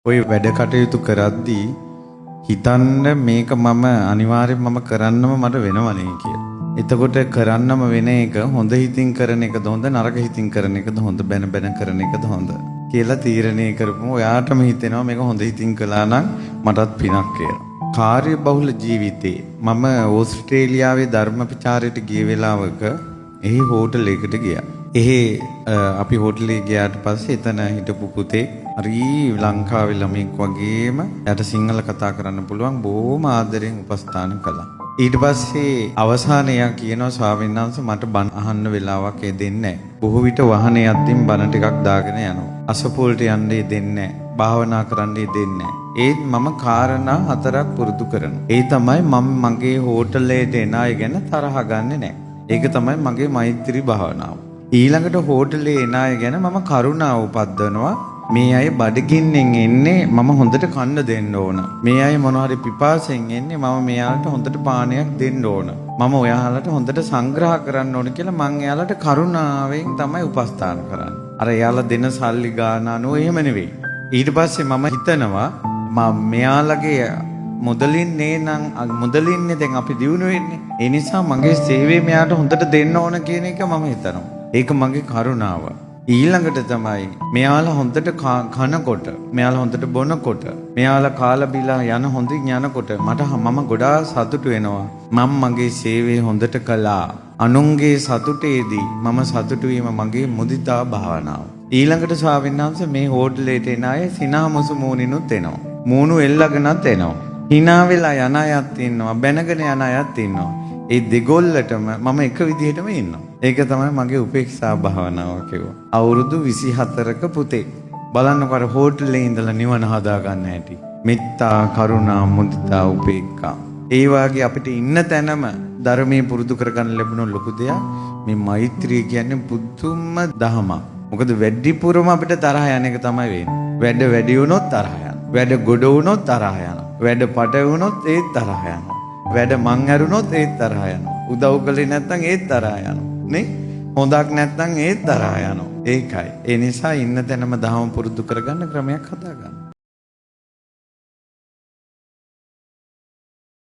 ඔය වැඩ කටයුතු කරද්දී හිතන්න මේක මම අනිවාර්යෙන් මම කරන්නම මට වෙනවනේ කියලා. එතකොට කරන්නම වෙන එක හොඳ හිතින් කරන එකද හොඳ නරක හිතින් කරන එකද හොඳ බැන බැන කරන එකද හොඳ කියලා තීරණය කරපුවම ඔයාටම හිතෙනවා මේක හොඳ හිතින් කළා නම් මටත් පිනක් කියලා. කාර්යබහුල ජීවිතේ මම ඕස්ට්‍රේලියාවේ ධර්ම ප්‍රචාරයට ගිය වෙලාවක එහි හෝටලයකට ගියා. අපි හෝටලේ ගියාට පස්සේ එතන හිටපු පුතේ හරි ලංකාවේ ළමෙක් වගේම යට සිංහල කතා කරන්න පුළුවන් බොහොම ආදරෙන් උපස්ථාන කළා. ඊට පස්සේ අවසානයේ කියනවා ස්වාමීන් වහන්සේ මට බණ අහන්න වෙලාවක් දෙන්නේ නැහැ. බොහෝ විට වාහනේ යද්දී බණ ටිකක් දාගෙන යනවා. අසපොල්ට යන්නේ දෙන්නේ නැහැ. භාවනා කරන්නේ දෙන්නේ නැහැ. ඒත් මම කාරණා 4ක් පුරුදු කරනවා. ඒ තමයි මම මගේ හෝටලේට එන අය ගැන තරහ ගන්නෙ නැහැ. ඒක තමයි මගේ මෛත්‍රී භාවනාව. ඊළඟට හෝටලේ එන අය ගැන මම කරුණාව උපද්දවනවා. මේ අය බඩගින්නෙන් එන්නේ මම හොඳට කන්න දෙන්න ඕන. මේ අය මොනවා හරි පිපාසයෙන් එන්නේ මම මෙයාලට හොඳට පානයක් දෙන්න ඕන. මම ඔයාලට හොඳට සංග්‍රහ කරන්න ඕන කියලා මං එයාලට කරුණාවෙන් තමයි උපස්ථාන කරන්නේ. අර එයාලා දෙන සල්ලි ගාන අනුව එහෙම නෙවෙයි. ඊට පස්සේ මම හිතනවා මෙයාලගේ මුදලින්නේ දැන් අපි දිනු වෙන්නේ. ඒ නිසා මගේ සේවය මෙයාට හොඳට දෙන්න ඕන කියන එක මම හිතනවා. ඒක මගේ කරුණාව. ඊළඟට තමයි මෙයාලා හොඳට කනකොට, මෙයාලා හොඳට බොනකොට, මෙයාලා කාලා බීලා යන හොඳින් යනකොට මම ගොඩාක් සතුටු වෙනවා. මම මගේ සේවය හොඳට කළා. අනුන්ගේ සතුටේදී මම සතුටු වීම මගේ මුදිතා භාවනාව. ඊළඟට ස්වාමීන් වහන්සේ මේ හෝටලේට එන අය සිනාමුසු මූණිනුත් එනවා. මූණු එල්ලගෙනත් එනවා. hina වෙලා යන අයත් ඉන්නවා, බැනගෙන යන අයත් ඉන්නවා. ඒ දෙගොල්ලටම මම එක විදිහටම ඉන්නවා. ඒක තමයි මගේ උපේක්ෂා භාවනාව කිව්වා. අවුරුදු 24ක පුතේ. බලන්නකො අර හෝටලේ ඉඳලා නිවන හදා ගන්න හැටි. මෙත්තා, කරුණා, මුදිතා, උපේක්ඛා. ඒ වාගේ අපිට ඉන්න තැනම ධර්මයේ පුරුදු කරගන්න ලැබුණ ලොකු දෙයක් මේ මෛත්‍රිය කියන්නේ පුදුම දහමක්. මොකද වැඩිපුරම අපිට තරහ යන එක තමයි වෙන්නේ. වැඩ වැඩි වුණොත් තරහ යනවා. වැඩ ගොඩ වුණොත් තරහ යනවා. වැඩ පට වුණොත් ඒත් තරහ යනවා. වැඩ මං ඇරුණොත් ඒත් තරහ යනවා. උදව් කළේ නැත්නම් ඒත් තරහ යනවා. නේ? හොඳක් නැත්නම් ඒත් තරහ යනවා. ඒකයි. ඒ නිසා ඉන්න තැනම දහම පුරුදු කරගන්න ක්‍රමයක් හදාගන්න.